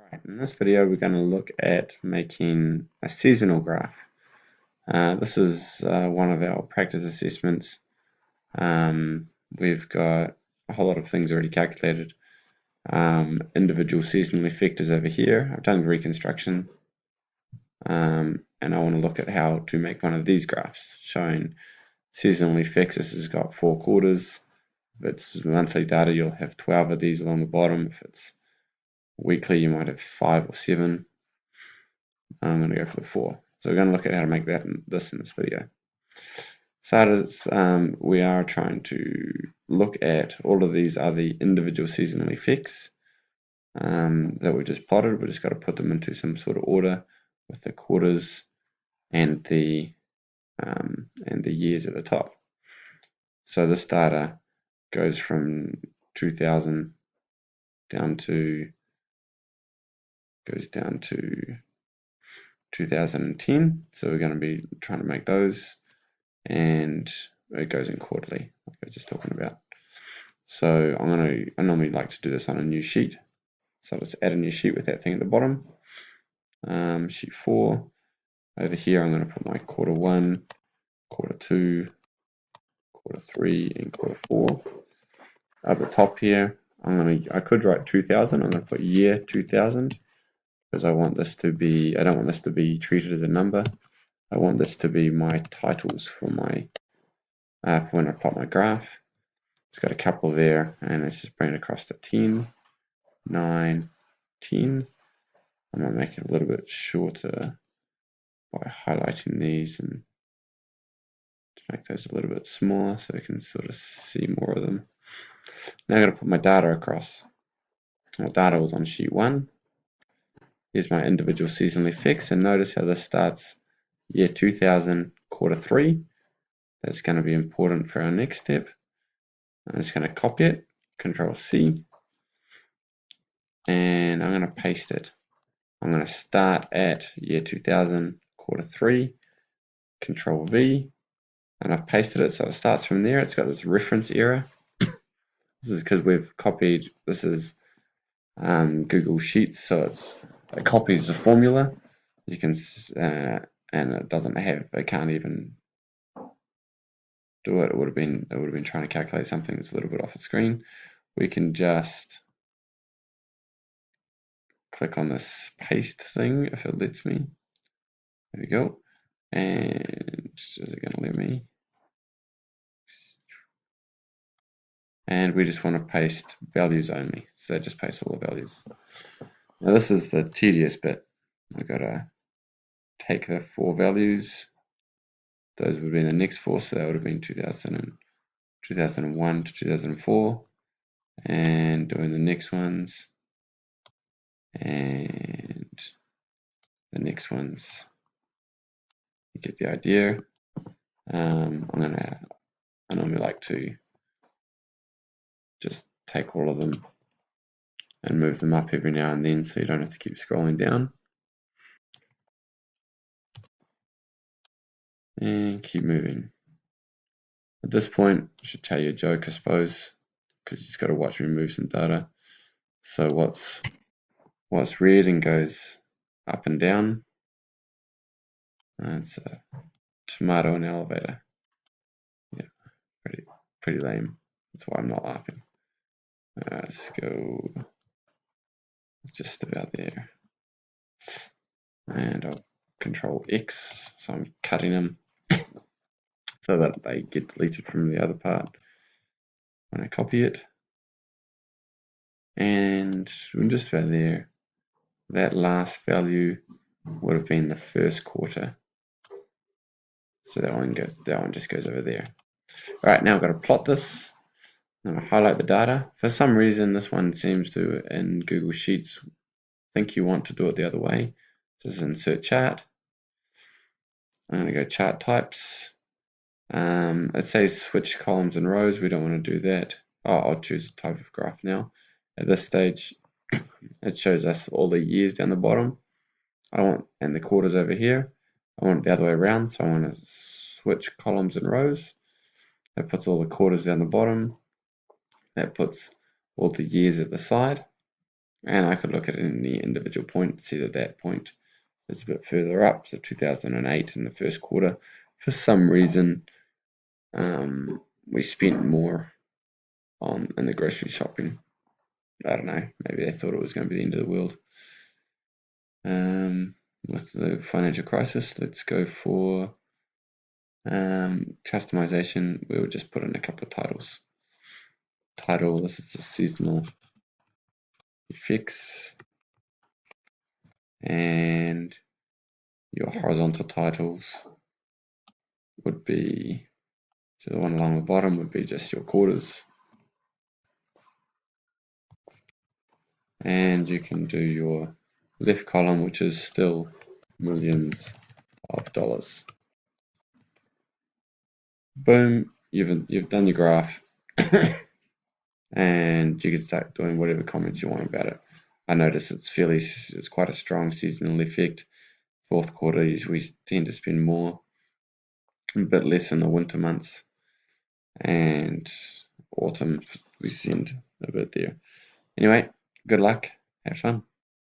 Alright, in this video we're going to look at making a seasonal graph. This is one of our practice assessments. We've got a whole lot of things already calculated. Individual seasonal effectors over here. I've done the reconstruction, and I want to look at how to make one of these graphs showing seasonal effects. This has got 4 quarters. If it's monthly data, you'll have 12 of these along the bottom. If it's weekly, you might have 5 or 7. I'm going to go for the 4. So we're going to look at how to make this in this video. So we are trying to look at all of these are the individual seasonal effects that we just plotted. We just got to put them into some sort of order with the quarters and the years at the top. So this data goes from 2000 down to 2010. So we're going to be trying to make those, and it goes in quarterly, like I was just talking about. So I normally like to do this on a new sheet. So I'll just add a new sheet with that thing at the bottom. Sheet 4. Over here I'm going to put my quarter 1, quarter 2, quarter 3, and quarter 4. At the top here, I could write 2000. I'm going to put year 2000 because I don't want this to be treated as a number. I want this to be my titles for my for when I plot my graph. It's got a couple there, and let's just bring it across to 10, 9, 10. I'm going to make it a little bit shorter by highlighting these and to make those a little bit smaller so we can sort of see more of them. Now I'm going to put my data across. My data was on sheet 1. Here's my individual seasonal effects, and notice how this starts year 2000, quarter 3. That's going to be important for our next step. I'm just going to copy it, Control C, and I'm going to paste it. I'm going to start at year 2000, quarter 3, Control V, and I've pasted it so it starts from there. It's got this reference error. This is because we've copied, this is Google Sheets, so it copies the formula. You can, and it can't even do it. It would have been trying to calculate something that's a little bit off the screen. We can just click on this paste thing if it lets me. There we go. And is it going to let me? And we just want to paste values only. So that just pastes all the values. Now this is the tedious bit. I've got to take the 4 values. Those would have been the next 4, so that would have been 2001 to 2004. And doing the next ones. And the next ones. You get the idea. I normally like to just take all of them and move them up every now and then so you don't have to keep scrolling down. And keep moving. At this point, I should tell you a joke, I suppose, because you just got to watch me move some data. So what's red and goes up and down? It's a tomato and elevator. Yeah, pretty lame. That's why I'm not laughing. Let's go just about there. And I'll Control X, so I'm cutting them so that they get deleted from the other part when I copy it. And we're just about there. That last value would have been the first quarter. So that one just goes over there. Alright, now I've got to plot this. I'm going to highlight the data. For some reason this one seems to, in Google Sheets, think you want to do it the other way. Just insert chart. I'm going to go chart types. It says switch columns and rows. We don't want to do that. I'll choose a type of graph now. At this stage, it shows us all the years down the bottom. And the quarters over here. I want it the other way around, so I want to switch columns and rows. That puts all the quarters down the bottom. That puts all the years at the side. And I could look at it in the individual point, see that point is a bit further up. So 2008 in the first quarter, for some reason, we spent more in the grocery shopping. I don't know, maybe they thought it was going to be the end of the world. With the financial crisis, let's go for customization. We'll just put in a couple of titles. Title, this is a seasonal effects, and your horizontal titles would be, so the one along the bottom would be just your quarters, and you can do your left column, which is still millions of dollars. Boom, you've done your graph. And you can start doing whatever comments you want about it. I notice it's quite a strong seasonal effect. Fourth quarter, we tend to spend more, a bit less in the winter months, and autumn we spend a bit there. Anyway, good luck, have fun.